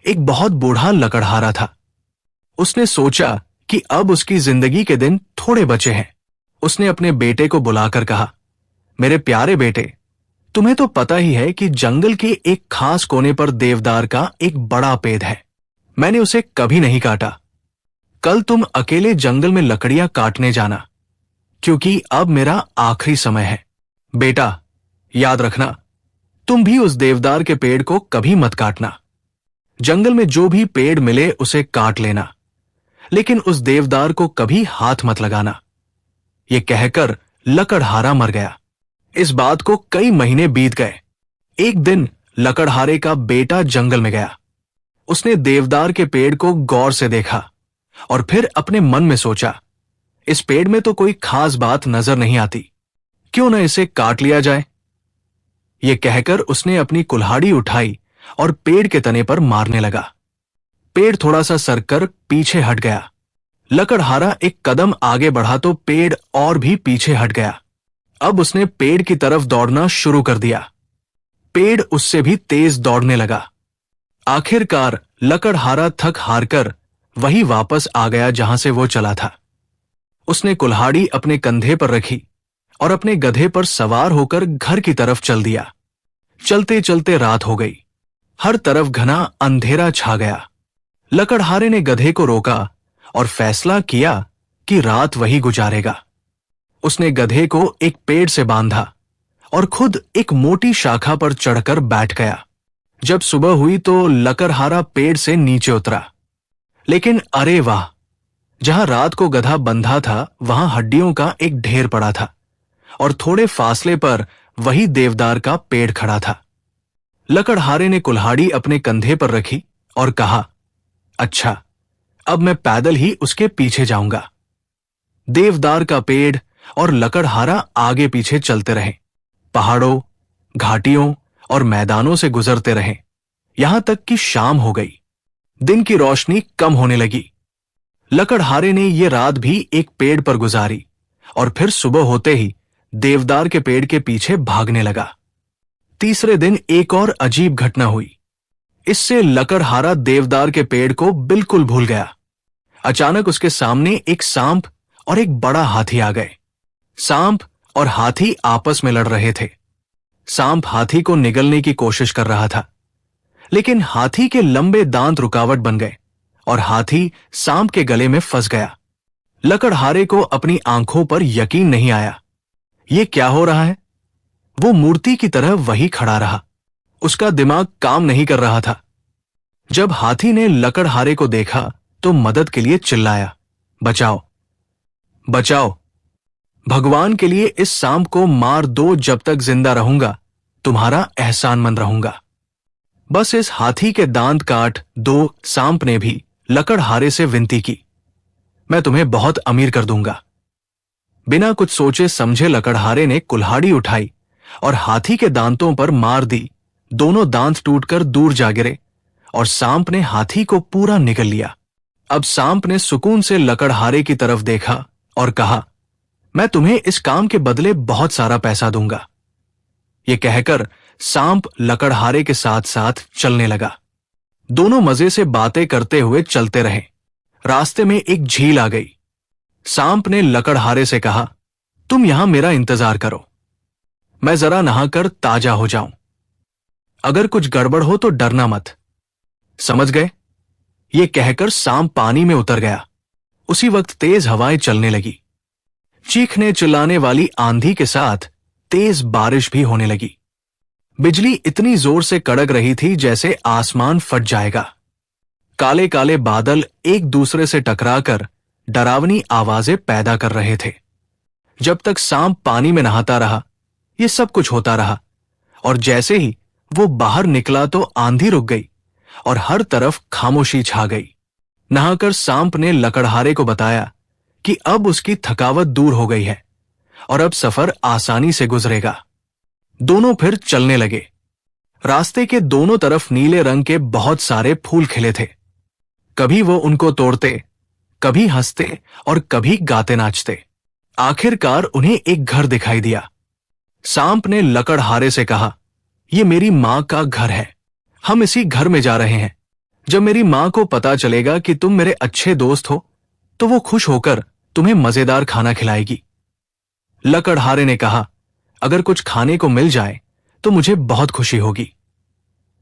एक बहुत बूढ़ा लकड़हारा था। उसने सोचा कि अब उसकी जिंदगी के दिन थोड़े बचे हैं। उसने अपने बेटे को बुलाकर कहा, मेरे प्यारे बेटे, तुम्हें तो पता ही है कि जंगल के एक खास कोने पर देवदार का एक बड़ा पेड़ है। मैंने उसे कभी नहीं काटा। कल तुम अकेले जंगल में लकड़ियां काटने जाना, क्योंकि अब मेरा आखिरी समय है। बेटा, याद रखना, तुम भी उस देवदार के पेड़ को कभी मत काटना। जंगल में जो भी पेड़ मिले उसे काट लेना, लेकिन उस देवदार को कभी हाथ मत लगाना। यह कहकर लकड़हारा मर गया। इस बात को कई महीने बीत गए। एक दिन लकड़हारे का बेटा जंगल में गया। उसने देवदार के पेड़ को गौर से देखा और फिर अपने मन में सोचा, इस पेड़ में तो कोई खास बात नजर नहीं आती, क्यों न इसे काट लिया जाए। यह कहकर उसने अपनी कुल्हाड़ी उठाई और पेड़ के तने पर मारने लगा। पेड़ थोड़ा सा सरकर पीछे हट गया। लकड़हारा एक कदम आगे बढ़ा तो पेड़ और भी पीछे हट गया। अब उसने पेड़ की तरफ दौड़ना शुरू कर दिया। पेड़ उससे भी तेज दौड़ने लगा। आखिरकार लकड़हारा थक हारकर वही वापस आ गया जहां से वो चला था। उसने कुल्हाड़ी अपने कंधे पर रखी और अपने गधे पर सवार होकर घर की तरफ चल दिया। चलते चलते रात हो गई। हर तरफ घना अंधेरा छा गया। लकड़हारे ने गधे को रोका और फैसला किया कि रात वही गुजारेगा। उसने गधे को एक पेड़ से बांधा और खुद एक मोटी शाखा पर चढ़कर बैठ गया। जब सुबह हुई तो लकड़हारा पेड़ से नीचे उतरा। लेकिन अरे वाह, जहां रात को गधा बंधा था वहां हड्डियों का एक ढेर पड़ा था और थोड़े फासले पर वही देवदार का पेड़ खड़ा था। लकड़हारे ने कुल्हाड़ी अपने कंधे पर रखी और कहा, अच्छा, अब मैं पैदल ही उसके पीछे जाऊंगा। देवदार का पेड़ और लकड़हारा आगे पीछे चलते रहे। पहाड़ों, घाटियों और मैदानों से गुजरते रहे, यहां तक कि शाम हो गई। दिन की रोशनी कम होने लगी। लकड़हारे ने यह रात भी एक पेड़ पर गुजारी और फिर सुबह होते ही देवदार के पेड़ के पीछे भागने लगा। तीसरे दिन एक और अजीब घटना हुई। इससे लकड़हारा देवदार के पेड़ को बिल्कुल भूल गया। अचानक उसके सामने एक सांप और एक बड़ा हाथी आ गए। सांप और हाथी आपस में लड़ रहे थे। सांप हाथी को निगलने की कोशिश कर रहा था, लेकिन हाथी के लंबे दांत रुकावट बन गए और हाथी सांप के गले में फंस गया। लकड़हारे को अपनी आंखों पर यकीन नहीं आया। यह क्या हो रहा है? वो मूर्ति की तरह वही खड़ा रहा। उसका दिमाग काम नहीं कर रहा था। जब हाथी ने लकड़हारे को देखा तो मदद के लिए चिल्लाया, बचाओ, बचाओ, भगवान के लिए इस सांप को मार दो। जब तक जिंदा रहूंगा तुम्हारा एहसानमंद रहूंगा। बस इस हाथी के दांत काट दो। सांप ने भी लकड़हारे से विनती की, मैं तुम्हें बहुत अमीर कर दूंगा। बिना कुछ सोचे समझे लकड़हारे ने कुल्हाड़ी उठाई और हाथी के दांतों पर मार दी। दोनों दांत टूटकर दूर जा गिरे और सांप ने हाथी को पूरा निगल लिया। अब सांप ने सुकून से लकड़हारे की तरफ देखा और कहा, मैं तुम्हें इस काम के बदले बहुत सारा पैसा दूंगा। यह कहकर सांप लकड़हारे के साथ साथ चलने लगा। दोनों मजे से बातें करते हुए चलते रहे। रास्ते में एक झील आ गई। सांप ने लकड़हारे से कहा, तुम यहां मेरा इंतजार करो, मैं जरा नहाकर ताजा हो जाऊं। अगर कुछ गड़बड़ हो तो डरना मत, समझ गए? यह कहकर सांप पानी में उतर गया। उसी वक्त तेज हवाएं चलने लगी। चीखने चिल्लाने वाली आंधी के साथ तेज बारिश भी होने लगी। बिजली इतनी जोर से कड़क रही थी जैसे आसमान फट जाएगा। काले काले बादल एक दूसरे से टकराकर डरावनी आवाजें पैदा कर रहे थे। जब तक सांप पानी में नहाता रहा, यह सब कुछ होता रहा और जैसे ही वो बाहर निकला तो आंधी रुक गई और हर तरफ खामोशी छा गई। नहाकर सांप ने लकड़हारे को बताया कि अब उसकी थकावट दूर हो गई है और अब सफर आसानी से गुजरेगा। दोनों फिर चलने लगे। रास्ते के दोनों तरफ नीले रंग के बहुत सारे फूल खिले थे। कभी वो उनको तोड़ते, कभी हंसते और कभी गाते नाचते। आखिरकार उन्हें एक घर दिखाई दिया। सांप ने लकड़हारे से कहा, यह मेरी मां का घर है, हम इसी घर में जा रहे हैं। जब मेरी मां को पता चलेगा कि तुम मेरे अच्छे दोस्त हो तो वो खुश होकर तुम्हें मजेदार खाना खिलाएगी। लकड़हारे ने कहा, अगर कुछ खाने को मिल जाए तो मुझे बहुत खुशी होगी।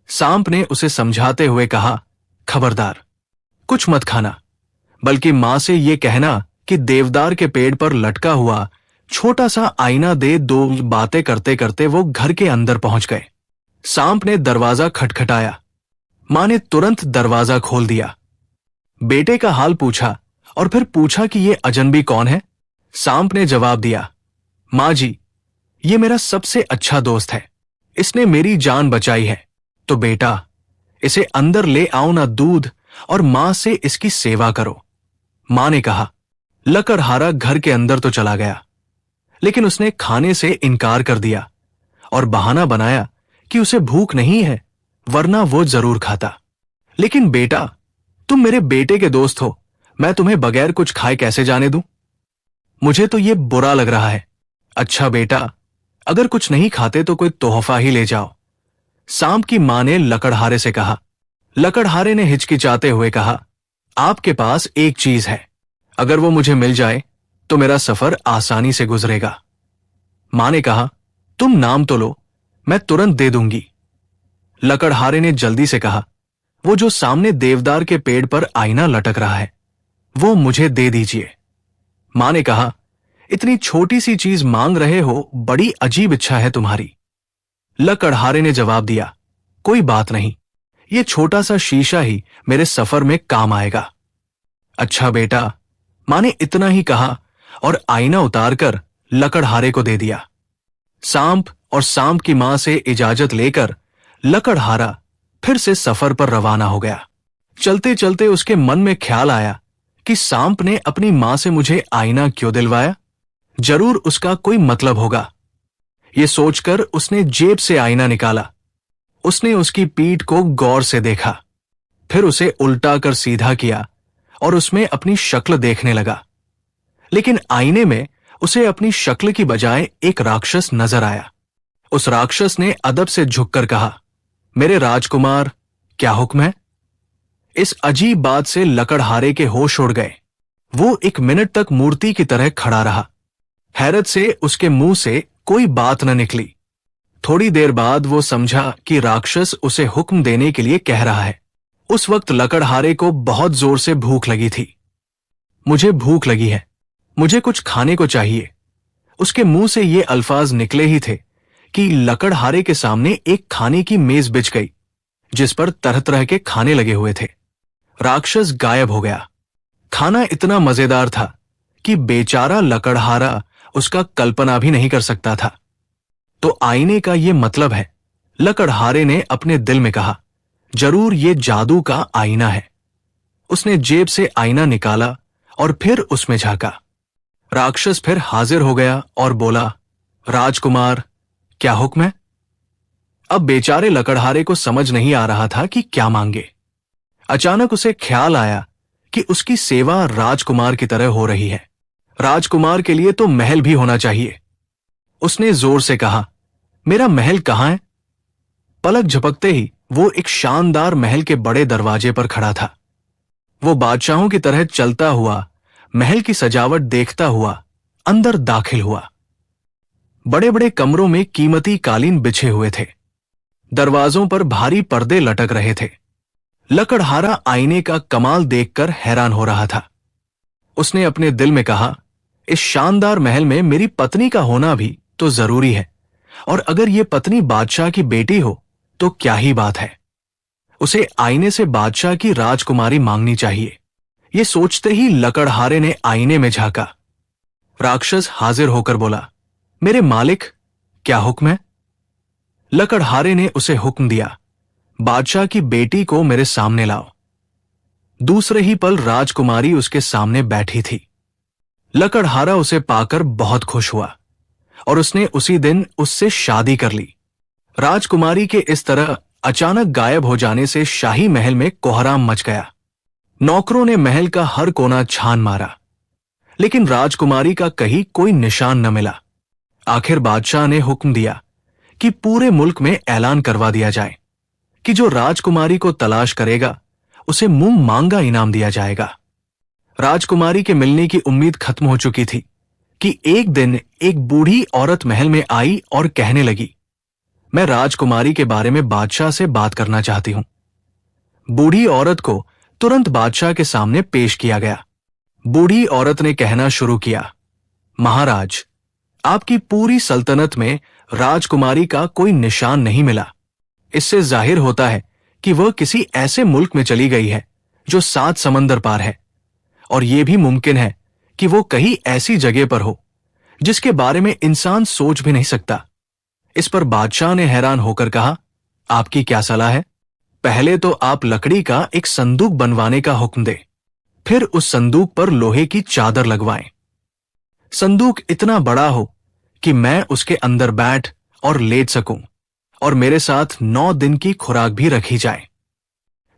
सांप ने उसे समझाते हुए कहा, खबरदार, कुछ मत खाना, बल्कि मां से यह कहना कि देवदार के पेड़ पर लटका हुआ छोटा सा आईना दे दो। बातें करते करते वो घर के अंदर पहुंच गए। सांप ने दरवाजा खटखटाया। मां ने तुरंत दरवाजा खोल दिया। बेटे का हाल पूछा और फिर पूछा कि ये अजनबी कौन है। सांप ने जवाब दिया, मां जी, ये मेरा सबसे अच्छा दोस्त है, इसने मेरी जान बचाई है, तो बेटा इसे अंदर ले आओ ना दूध और मां से इसकी सेवा करो। मां ने कहा। लकड़हारा घर के अंदर तो चला गया, लेकिन उसने खाने से इनकार कर दिया और बहाना बनाया कि उसे भूख नहीं है, वरना वो जरूर खाता। लेकिन बेटा, तुम मेरे बेटे के दोस्त हो, मैं तुम्हें बगैर कुछ खाए कैसे जाने दूं? मुझे तो ये बुरा लग रहा है। अच्छा बेटा, अगर कुछ नहीं खाते तो कोई तोहफा ही ले जाओ। सांप की मां ने लकड़हारे से कहा। लकड़हारे ने हिचकिचाते हुए कहा, आपके पास एक चीज है, अगर वो मुझे मिल जाए तो मेरा सफर आसानी से गुजरेगा। मां ने कहा, तुम नाम तो लो, मैं तुरंत दे दूंगी। लकड़हारे ने जल्दी से कहा, वो जो सामने देवदार के पेड़ पर आईना लटक रहा है, वो मुझे दे दीजिए। मां ने कहा, इतनी छोटी सी चीज मांग रहे हो, बड़ी अजीब इच्छा है तुम्हारी। लकड़हारे ने जवाब दिया, कोई बात नहीं, ये छोटा सा शीशा ही मेरे सफर में काम आएगा। अच्छा बेटा, मां ने इतना ही कहा और आईना उतारकर लकड़हारे को दे दिया। सांप और सांप की मां से इजाजत लेकर लकड़हारा फिर से सफर पर रवाना हो गया। चलते चलते उसके मन में ख्याल आया कि सांप ने अपनी मां से मुझे आईना क्यों दिलवाया, जरूर उसका कोई मतलब होगा। ये सोचकर उसने जेब से आईना निकाला। उसने उसकी पीठ को गौर से देखा, फिर उसे उल्टा कर सीधा किया और उसमें अपनी शक्ल देखने लगा। लेकिन आईने में उसे अपनी शक्ल की बजाय एक राक्षस नजर आया। उस राक्षस ने अदब से झुककर कहा, मेरे राजकुमार, क्या हुक्म है? इस अजीब बात से लकड़हारे के होश उड़ गए। वो 1 मिनट तक मूर्ति की तरह खड़ा रहा। हैरत से उसके मुंह से कोई बात न निकली। थोड़ी देर बाद वो समझा कि राक्षस उसे हुक्म देने के लिए कह रहा है। उस वक्त लकड़हारे को बहुत जोर से भूख लगी थी। मुझे भूख लगी है, मुझे कुछ खाने को चाहिए। उसके मुंह से ये अल्फाज निकले ही थे कि लकड़हारे के सामने एक खाने की मेज बिछ गई, जिस पर तरह तरह के खाने लगे हुए थे। राक्षस गायब हो गया। खाना इतना मजेदार था कि बेचारा लकड़हारा उसका कल्पना भी नहीं कर सकता था। तो आईने का ये मतलब है, लकड़हारे ने अपने दिल में कहा, जरूर ये जादू का आईना है। उसने जेब से आईना निकाला और फिर उसमें झांका। राक्षस फिर हाजिर हो गया और बोला, राजकुमार, क्या हुक्म है? अब बेचारे लकड़हारे को समझ नहीं आ रहा था कि क्या मांगे। अचानक उसे ख्याल आया कि उसकी सेवा राजकुमार की तरह हो रही है। राजकुमार के लिए तो महल भी होना चाहिए। उसने जोर से कहा, मेरा महल कहां है? पलक झपकते ही वो एक शानदार महल के बड़े दरवाजे पर खड़ा था। वो बादशाहों की तरह चलता हुआ महल की सजावट देखता हुआ अंदर दाखिल हुआ। बड़े बड़े कमरों में कीमती कालीन बिछे हुए थे। दरवाजों पर भारी पर्दे लटक रहे थे। लकड़हारा आईने का कमाल देखकर हैरान हो रहा था। उसने अपने दिल में कहा, इस शानदार महल में मेरी पत्नी का होना भी तो जरूरी है, और अगर ये पत्नी बादशाह की बेटी हो तो क्या ही बात है। उसे आईने से बादशाह की राजकुमारी मांगनी चाहिए। ये सोचते ही लकड़हारे ने आईने में झांका। राक्षस हाजिर होकर बोला, मेरे मालिक, क्या हुक्म है? लकड़हारे ने उसे हुक्म दिया, बादशाह की बेटी को मेरे सामने लाओ। दूसरे ही पल राजकुमारी उसके सामने बैठी थी। लकड़हारा उसे पाकर बहुत खुश हुआ और उसने उसी दिन उससे शादी कर ली। राजकुमारी के इस तरह अचानक गायब हो जाने से शाही महल में कोहराम मच गया। नौकरों ने महल का हर कोना छान मारा, लेकिन राजकुमारी का कहीं कोई निशान न मिला। आखिर बादशाह ने हुक्म दिया कि पूरे मुल्क में ऐलान करवा दिया जाए कि जो राजकुमारी को तलाश करेगा उसे मुंह मांगा इनाम दिया जाएगा। राजकुमारी के मिलने की उम्मीद खत्म हो चुकी थी कि एक दिन एक बूढ़ी औरत महल में आई और कहने लगी, मैं राजकुमारी के बारे में बादशाह से बात करना चाहती हूं। बूढ़ी औरत को तुरंत बादशाह के सामने पेश किया गया। बूढ़ी औरत ने कहना शुरू किया, महाराज, आपकी पूरी सल्तनत में राजकुमारी का कोई निशान नहीं मिला। इससे जाहिर होता है कि वह किसी ऐसे मुल्क में चली गई है जो 7 समंदर पार है, और यह भी मुमकिन है कि वो कहीं ऐसी जगह पर हो जिसके बारे में इंसान सोच भी नहीं सकता। इस पर बादशाह ने हैरान होकर कहा, आपकी क्या सलाह है? पहले तो आप लकड़ी का एक संदूक बनवाने का हुक्म दें, फिर उस संदूक पर लोहे की चादर लगवाएं। संदूक इतना बड़ा हो कि मैं उसके अंदर बैठ और लेट सकूं, और मेरे साथ 9 दिन की खुराक भी रखी जाए।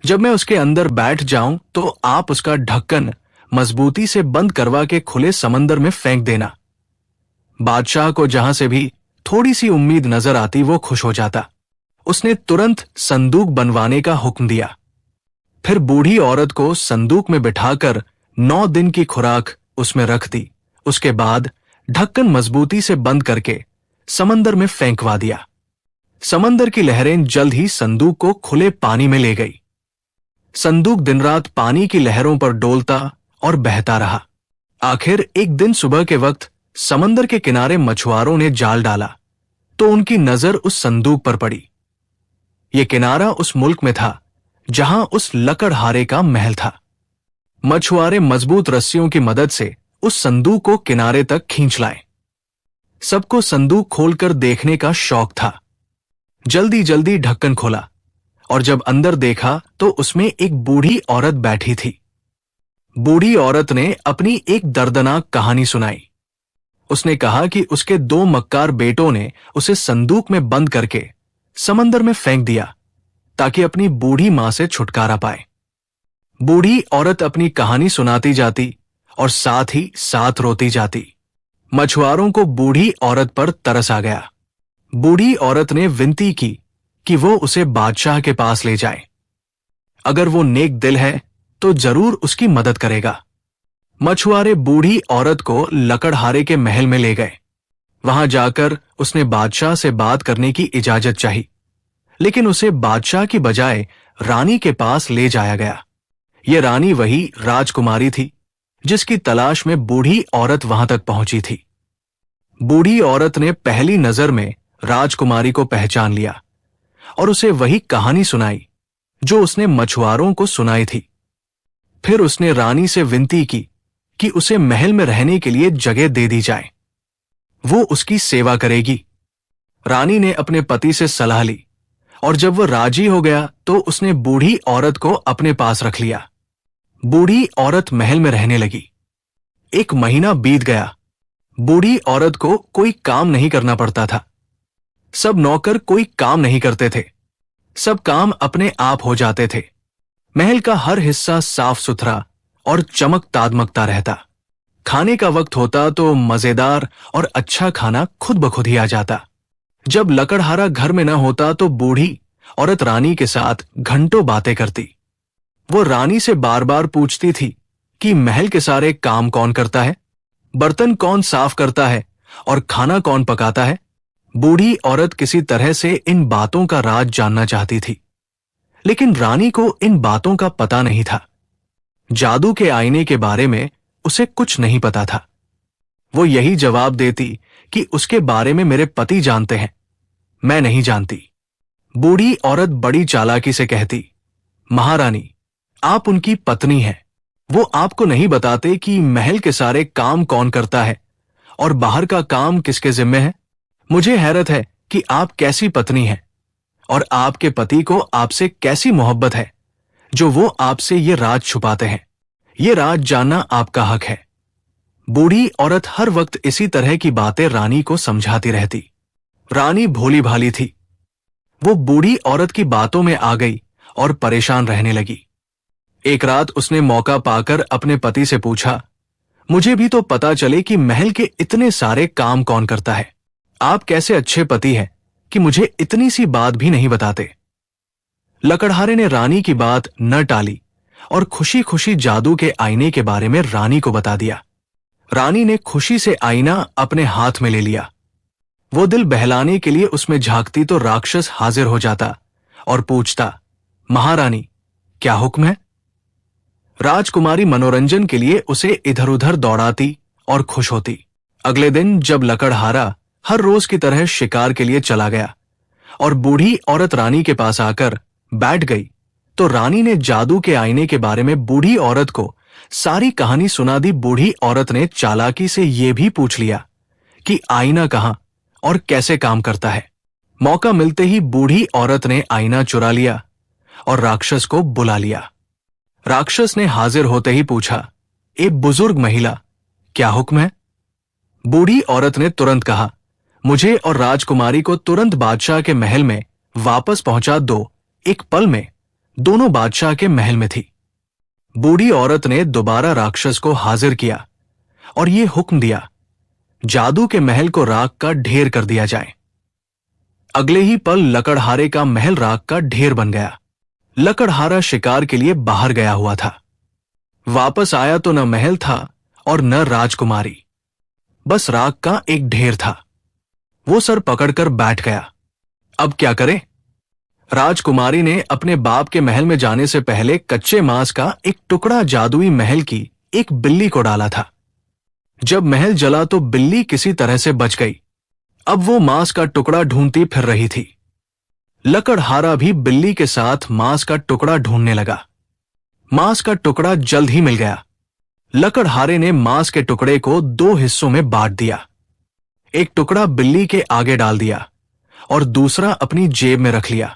जब मैं उसके अंदर बैठ जाऊं तो आप उसका ढक्कन मजबूती से बंद करवा के खुले समंदर में फेंक देना। बादशाह को जहां से भी थोड़ी सी उम्मीद नजर आती वो खुश हो जाता। उसने तुरंत संदूक बनवाने का हुक्म दिया। फिर बूढ़ी औरत को संदूक में बिठाकर 9 दिन की खुराक उसमें रख दी। उसके बाद ढक्कन मजबूती से बंद करके समंदर में फेंकवा दिया। समंदर की लहरें जल्द ही संदूक को खुले पानी में ले गई। संदूक दिन रात पानी की लहरों पर डोलता और बहता रहा। आखिर एक दिन सुबह के वक्त समंदर के किनारे मछुआरों ने जाल डाला तो उनकी नजर उस संदूक पर पड़ी। यह किनारा उस मुल्क में था जहां उस लकड़हारे का महल था। मछुआरे मजबूत रस्सियों की मदद से उस संदूक को किनारे तक खींच लाए। सबको संदूक खोलकर देखने का शौक था। जल्दी जल्दी ढक्कन खोला और जब अंदर देखा तो उसमें एक बूढ़ी औरत बैठी थी। बूढ़ी औरत ने अपनी एक दर्दनाक कहानी सुनाई। उसने कहा कि उसके 2 मक्कार बेटों ने उसे संदूक में बंद करके समंदर में फेंक दिया ताकि अपनी बूढ़ी मां से छुटकारा पाए। बूढ़ी औरत अपनी कहानी सुनाती जाती और साथ ही साथ रोती जाती। मछुआरों को बूढ़ी औरत पर तरस आ गया। बूढ़ी औरत ने विनती की कि वो उसे बादशाह के पास ले जाए। अगर वो नेक दिल है तो जरूर उसकी मदद करेगा। मछुआरे बूढ़ी औरत को लकड़हारे के महल में ले गए। वहां जाकर उसने बादशाह से बात करने की इजाजत चाही, लेकिन उसे बादशाह की बजाय रानी के पास ले जाया गया। यह रानी वही राजकुमारी थी जिसकी तलाश में बूढ़ी औरत वहां तक पहुंची थी। बूढ़ी औरत ने पहली नजर में राजकुमारी को पहचान लिया और उसे वही कहानी सुनाई जो उसने मछुआरों को सुनाई थी। फिर उसने रानी से विनती की कि उसे महल में रहने के लिए जगह दे दी जाए। वो उसकी सेवा करेगी। रानी ने अपने पति से सलाह ली और जब वह राजी हो गया तो उसने बूढ़ी औरत को अपने पास रख लिया। बूढ़ी औरत महल में रहने लगी। 1 महीना बीत गया। बूढ़ी औरत को कोई काम नहीं करना पड़ता था। सब नौकर कोई काम नहीं करते थे। सब काम अपने आप हो जाते थे। महल का हर हिस्सा साफ सुथरा और चमक दागमगता रहता। खाने का वक्त होता तो मजेदार और अच्छा खाना खुद ब खुद ही आ जाता। जब लकड़हारा घर में न होता तो बूढ़ी औरत रानी के साथ घंटों बातें करती। वो रानी से बार बार पूछती थी कि महल के सारे काम कौन करता है, बर्तन कौन साफ करता है और खाना कौन पकाता है। बूढ़ी औरत किसी तरह से इन बातों का राज जानना चाहती थी, लेकिन रानी को इन बातों का पता नहीं था। जादू के आईने के बारे में उसे कुछ नहीं पता था। वो यही जवाब देती कि उसके बारे में मेरे पति जानते हैं, मैं नहीं जानती। बूढ़ी औरत बड़ी चालाकी से कहती, महारानी, आप उनकी पत्नी हैं। वो आपको नहीं बताते कि महल के सारे काम कौन करता है और बाहर का काम किसके जिम्मे है। मुझे हैरत है कि आप कैसी पत्नी हैं और आपके पति को आपसे कैसी मोहब्बत है जो वो आपसे ये राज छुपाते हैं। ये राज जानना आपका हक है। बूढ़ी औरत हर वक्त इसी तरह की बातें रानी को समझाती रहती। रानी भोली भाली थी। वो बूढ़ी औरत की बातों में आ गई और परेशान रहने लगी। एक रात उसने मौका पाकर अपने पति से पूछा, मुझे भी तो पता चले कि महल के इतने सारे काम कौन करता है। आप कैसे अच्छे पति हैं कि मुझे इतनी सी बात भी नहीं बताते। लकड़हारे ने रानी की बात न टाली और खुशी खुशी जादू के आईने के बारे में रानी को बता दिया। रानी ने खुशी से आईना अपने हाथ में ले लिया। वो दिल बहलाने के लिए उसमें झांकती तो राक्षस हाजिर हो जाता और पूछता, महारानी क्या हुक्म है? राजकुमारी मनोरंजन के लिए उसे इधर उधर दौड़ाती और खुश होती। अगले दिन जब लकड़हारा हर रोज की तरह शिकार के लिए चला गया और बूढ़ी औरत रानी के पास आकर बैठ गई, तो रानी ने जादू के आईने के बारे में बूढ़ी औरत को सारी कहानी सुना दी। बूढ़ी औरत ने चालाकी से यह भी पूछ लिया कि आईना कहां और कैसे काम करता है। मौका मिलते ही बूढ़ी औरत ने आईना चुरा लिया और राक्षस को बुला लिया। राक्षस ने हाजिर होते ही पूछा, ए बुजुर्ग महिला, क्या हुक्म है? बूढ़ी औरत ने तुरंत कहा, मुझे और राजकुमारी को तुरंत बादशाह के महल में वापस पहुंचा दो। एक पल में दोनों बादशाह के महल में थी। बूढ़ी औरत ने दोबारा राक्षस को हाजिर किया और यह हुक्म दिया, जादू के महल को राख का ढेर कर दिया जाए। अगले ही पल लकड़हारे का महल राख का ढेर बन गया। लकड़हारा शिकार के लिए बाहर गया हुआ था। वापस आया तो न महल था और न राजकुमारी, बस राख का एक ढेर था। वो सर पकड़कर बैठ गया। अब क्या करे? राजकुमारी ने अपने बाप के महल में जाने से पहले कच्चे मांस का एक टुकड़ा जादुई महल की एक बिल्ली को डाला था। जब महल जला तो बिल्ली किसी तरह से बच गई। अब वो मांस का टुकड़ा ढूंढती फिर रही थी। लकड़हारा भी बिल्ली के साथ मांस का टुकड़ा ढूंढने लगा। मांस का टुकड़ा जल्द ही मिल गया। लकड़हारे ने मांस के टुकड़े को दो हिस्सों में बांट दिया। एक टुकड़ा बिल्ली के आगे डाल दिया और दूसरा अपनी जेब में रख लिया।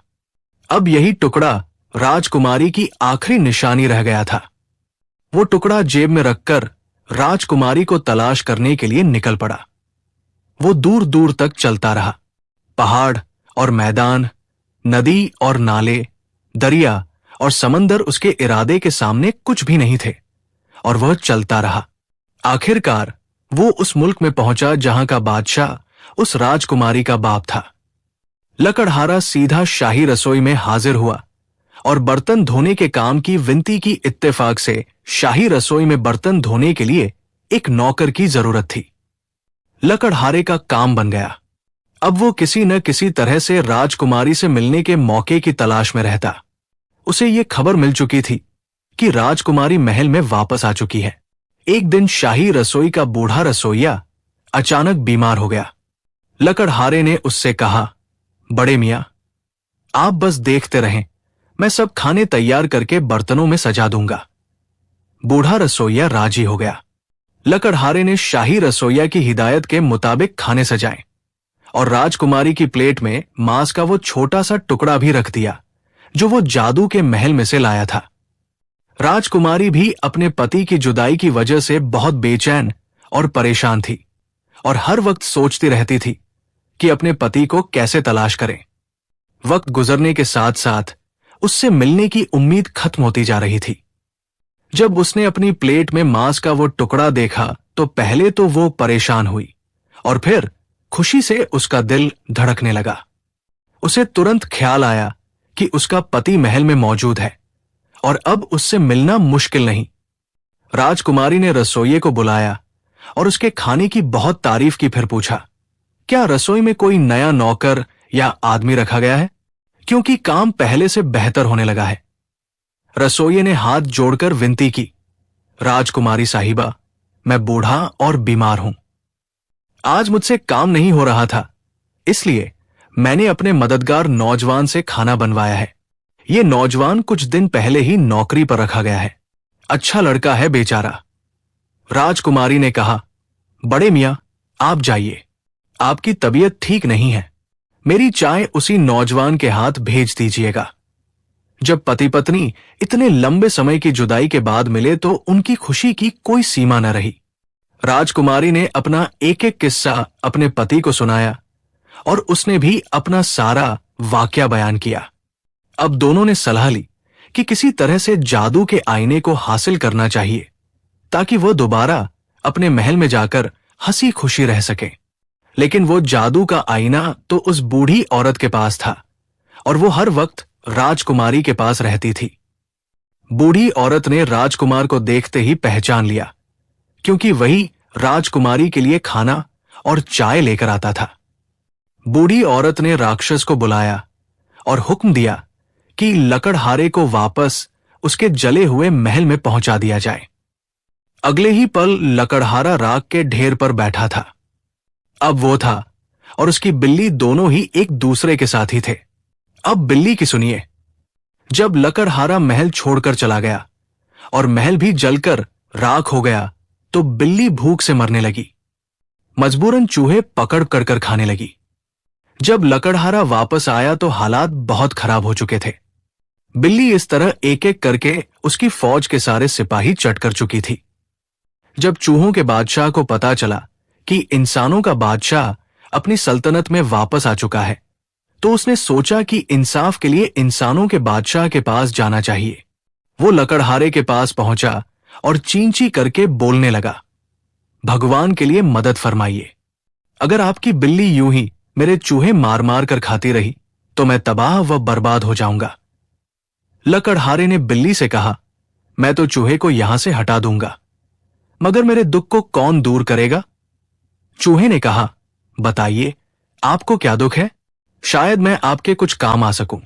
अब यही टुकड़ा राजकुमारी की आखिरी निशानी रह गया था। वो टुकड़ा जेब में रखकर राजकुमारी को तलाश करने के लिए निकल पड़ा। वो दूर दूर तक चलता रहा। पहाड़ और मैदान, नदी और नाले, दरिया और समंदर उसके इरादे के सामने कुछ भी नहीं थे और वह चलता रहा। आखिरकार वो उस मुल्क में पहुंचा जहां का बादशाह उस राजकुमारी का बाप था। लकड़हारा सीधा शाही रसोई में हाजिर हुआ और बर्तन धोने के काम की विनती की। इत्तेफाक से शाही रसोई में बर्तन धोने के लिए एक नौकर की जरूरत थी। लकड़हारे का काम बन गया। अब वो किसी न किसी तरह से राजकुमारी से मिलने के मौके की तलाश में रहता। उसे ये खबर मिल चुकी थी कि राजकुमारी महल में वापस आ चुकी है। एक दिन शाही रसोई का बूढ़ा रसोइया अचानक बीमार हो गया। लकड़हारे ने उससे कहा, बड़े मियां, आप बस देखते रहें, मैं सब खाने तैयार करके बर्तनों में सजा दूंगा। बूढ़ा रसोइया राजी हो गया। लकड़हारे ने शाही रसोइया की हिदायत के मुताबिक खाने सजाए और राजकुमारी की प्लेट में मांस का वो छोटा सा टुकड़ा भी रख दिया जो वो जादू के महल में से लाया था। राजकुमारी भी अपने पति की जुदाई की वजह से बहुत बेचैन और परेशान थी और हर वक्त सोचती रहती थी कि अपने पति को कैसे तलाश करें। वक्त गुजरने के साथ साथ उससे मिलने की उम्मीद खत्म होती जा रही थी। जब उसने अपनी प्लेट में मांस का वो टुकड़ा देखा तो पहले तो वो परेशान हुई और फिर खुशी से उसका दिल धड़कने लगा। उसे तुरंत ख्याल आया कि उसका पति महल में मौजूद है और अब उससे मिलना मुश्किल नहीं। राजकुमारी ने रसोइये को बुलाया और उसके खाने की बहुत तारीफ की। फिर पूछा, क्या रसोई में कोई नया नौकर या आदमी रखा गया है, क्योंकि काम पहले से बेहतर होने लगा है। रसोइये ने हाथ जोड़कर विनती की, राजकुमारी साहिबा, मैं बूढ़ा और बीमार हूं। आज मुझसे काम नहीं हो रहा था, इसलिए मैंने अपने मददगार नौजवान से खाना बनवाया है। ये नौजवान कुछ दिन पहले ही नौकरी पर रखा गया है। अच्छा लड़का है बेचारा। राजकुमारी ने कहा, बड़े मियां, आप जाइए, आपकी तबीयत ठीक नहीं है। मेरी चाय उसी नौजवान के हाथ भेज दीजिएगा। जब पति पत्नी इतने लंबे समय की जुदाई के बाद मिले तो उनकी खुशी की कोई सीमा न रही। राजकुमारी ने अपना एक एक किस्सा अपने पति को सुनाया और उसने भी अपना सारा वाकया बयान किया। अब दोनों ने सलाह ली कि किसी तरह से जादू के आईने को हासिल करना चाहिए ताकि वो दोबारा अपने महल में जाकर हंसी खुशी रह सके। लेकिन वो जादू का आईना तो उस बूढ़ी औरत के पास था और वो हर वक्त राजकुमारी के पास रहती थी। बूढ़ी औरत ने राजकुमार को देखते ही पहचान लिया, क्योंकि वही राजकुमारी के लिए खाना और चाय लेकर आता था। बूढ़ी औरत ने राक्षस को बुलाया और हुक्म दिया कि लकड़हारे को वापस उसके जले हुए महल में पहुंचा दिया जाए। अगले ही पल लकड़हारा राख के ढेर पर बैठा था। अब वो था और उसकी बिल्ली दोनों ही एक दूसरे के साथी थे। अब बिल्ली की सुनिए। जब लकड़हारा महल छोड़कर चला गया और महल भी जलकर राख हो गया, तो बिल्ली भूख से मरने लगी। मजबूरन चूहे पकड़ कर खाने लगी। जब लकड़हारा वापस आया तो हालात बहुत खराब हो चुके थे। बिल्ली इस तरह एक एक करके उसकी फौज के सारे सिपाही चट कर चुकी थी। जब चूहों के बादशाह को पता चला कि इंसानों का बादशाह अपनी सल्तनत में वापस आ चुका है, तो उसने सोचा कि इंसाफ के लिए इंसानों के बादशाह के पास जाना चाहिए। वो लकड़हारे के पास पहुंचा और चींची करके बोलने लगा, भगवान के लिए मदद फरमाइए। अगर आपकी बिल्ली यूं ही मेरे चूहे मार मार कर खाती रही तो मैं तबाह व बर्बाद हो जाऊंगा। लकड़हारे ने बिल्ली से कहा, मैं तो चूहे को यहां से हटा दूंगा, मगर मेरे दुख को कौन दूर करेगा? चूहे ने कहा, बताइए आपको क्या दुख है, शायद मैं आपके कुछ काम आ सकूं।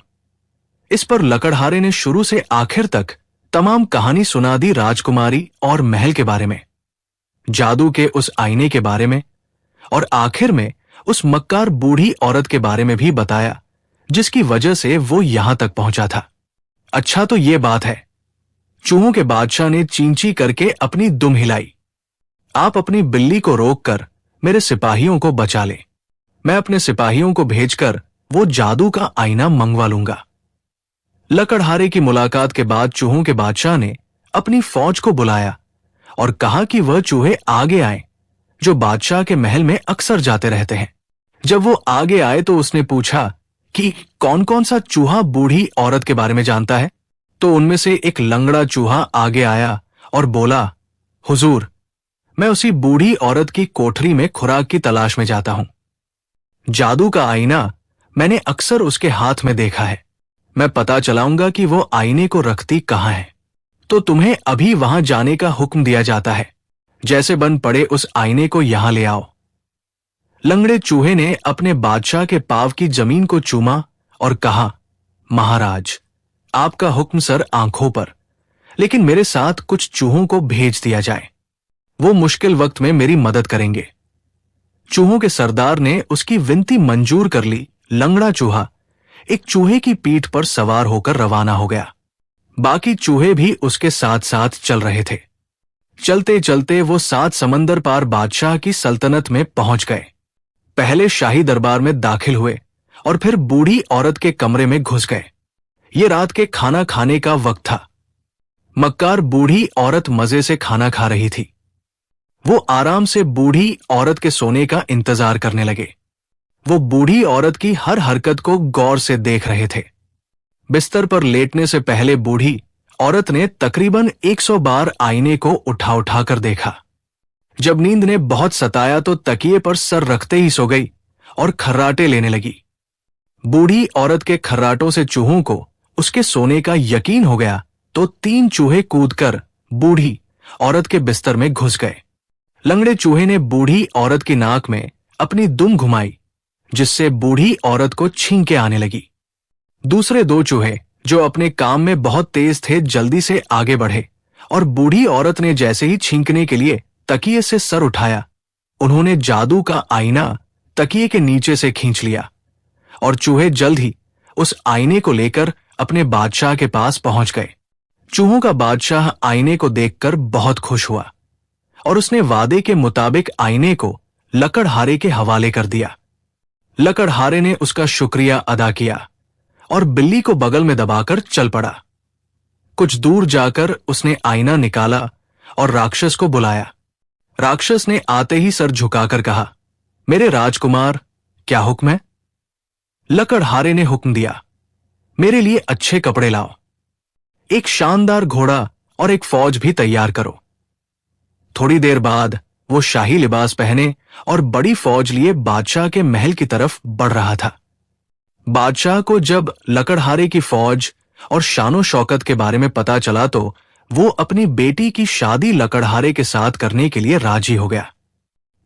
इस पर लकड़हारे ने शुरू से आखिर तक तमाम कहानी सुना दी, राजकुमारी और महल के बारे में, जादू के उस आईने के बारे में, और आखिर में उस मक्कार बूढ़ी औरत के बारे में भी बताया जिसकी वजह से वो यहां तक पहुंचा था। अच्छा तो ये बात है, चूहों के बादशाह ने चींची करके अपनी दुम हिलाई। आप अपनी बिल्ली को रोककर मेरे सिपाहियों को बचा ले। मैं अपने सिपाहियों को भेजकर वो जादू का आईना मंगवा लूंगा। लकड़हारे की मुलाकात के बाद चूहों के बादशाह ने अपनी फौज को बुलाया और कहा कि वह चूहे आगे आए जो बादशाह के महल में अक्सर जाते रहते हैं। जब वो आगे आए तो उसने पूछा कि कौन कौन सा चूहा बूढ़ी औरत के बारे में जानता है। तो उनमें से एक लंगड़ा चूहा आगे आया और बोला, हुजूर, मैं उसी बूढ़ी औरत की कोठरी में खुराक की तलाश में जाता हूं। जादू का आईना मैंने अक्सर उसके हाथ में देखा है। मैं पता चलाऊंगा कि वो आईने को रखती कहां है, तो तुम्हें अभी वहां जाने का हुक्म दिया जाता है। जैसे बन पड़े उस आईने को यहां ले आओ। लंगड़े चूहे ने अपने बादशाह के पांव की जमीन को चूमा और कहा, महाराज, आपका हुक्म सर आंखों पर, लेकिन मेरे साथ कुछ चूहों को भेज दिया जाए। वो मुश्किल वक्त में मेरी मदद करेंगे। चूहों के सरदार ने उसकी विनती मंजूर कर ली। लंगड़ा चूहा एक चूहे की पीठ पर सवार होकर रवाना हो गया। बाकी चूहे भी उसके साथ साथ चल रहे थे। चलते चलते वो 7 समंदर पार बादशाह की सल्तनत में पहुंच गए। पहले शाही दरबार में दाखिल हुए और फिर बूढ़ी औरत के कमरे में घुस गए। ये रात के खाना खाने का वक्त था। मक्कार बूढ़ी औरत मजे से खाना खा रही थी। वो आराम से बूढ़ी औरत के सोने का इंतजार करने लगे। वो बूढ़ी औरत की हर हरकत को गौर से देख रहे थे। बिस्तर पर लेटने से पहले बूढ़ी औरत ने तकरीबन 100 बार आईने को उठा उठा कर देखा। जब नींद ने बहुत सताया तो तकिए पर सर रखते ही सो गई और खर्राटे लेने लगी। बूढ़ी औरत के खर्राटों से चूहों को उसके सोने का यकीन हो गया तो 3 चूहे कूदकर बूढ़ी औरत के बिस्तर में घुस गए। लंगड़े चूहे ने बूढ़ी औरत की नाक में अपनी दुम घुमाई, जिससे बूढ़ी औरत को छींकें आने लगी। दूसरे 2 चूहे जो अपने काम में बहुत तेज थे जल्दी से आगे बढ़े और बूढ़ी औरत ने जैसे ही छींकने के लिए तकिए से सर उठाया, उन्होंने जादू का आईना तकिए के नीचे से खींच लिया और चूहे जल्द ही उस आईने को लेकर अपने बादशाह के पास पहुंच गए। चूहों का बादशाह आईने को देखकर बहुत खुश हुआ और उसने वादे के मुताबिक आईने को लकड़हारे के हवाले कर दिया। लकड़हारे ने उसका शुक्रिया अदा किया और बिल्ली को बगल में दबाकर चल पड़ा। कुछ दूर जाकर उसने आईना निकाला और राक्षस को बुलाया। राक्षस ने आते ही सर झुकाकर कहा, मेरे राजकुमार, क्या हुक्म है? लकड़हारे ने हुक्म दिया, मेरे लिए अच्छे कपड़े लाओ, एक शानदार घोड़ा और एक फौज भी तैयार करो। थोड़ी देर बाद वो शाही लिबास पहने और बड़ी फौज लिए बादशाह के महल की तरफ बढ़ रहा था। बादशाह को जब लकड़हारे की फौज और शानो शौकत के बारे में पता चला तो वो अपनी बेटी की शादी लकड़हारे के साथ करने के लिए राजी हो गया।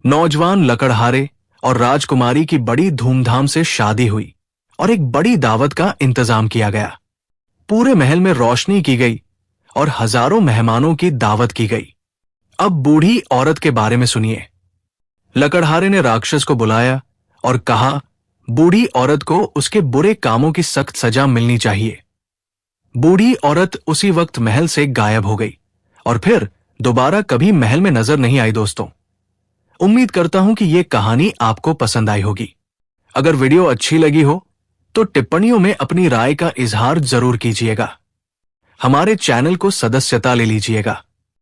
नौजवान लकड़हारे और राजकुमारी की बड़ी धूमधाम से शादी हुई और एक बड़ी दावत का इंतजाम किया गया। पूरे महल में रोशनी की गई और हजारों मेहमानों की दावत की गई। अब बूढ़ी औरत के बारे में सुनिए। लकड़हारे ने राक्षस को बुलाया और कहा, बूढ़ी औरत को उसके बुरे कामों की सख्त सजा मिलनी चाहिए। बूढ़ी औरत उसी वक्त महल से गायब हो गई और फिर दोबारा कभी महल में नजर नहीं आई। दोस्तों, उम्मीद करता हूं कि यह कहानी आपको पसंद आई होगी। अगर वीडियो अच्छी लगी हो तो टिप्पणियों में अपनी राय का इजहार जरूर कीजिएगा। हमारे चैनल को सदस्यता ले लीजिएगा।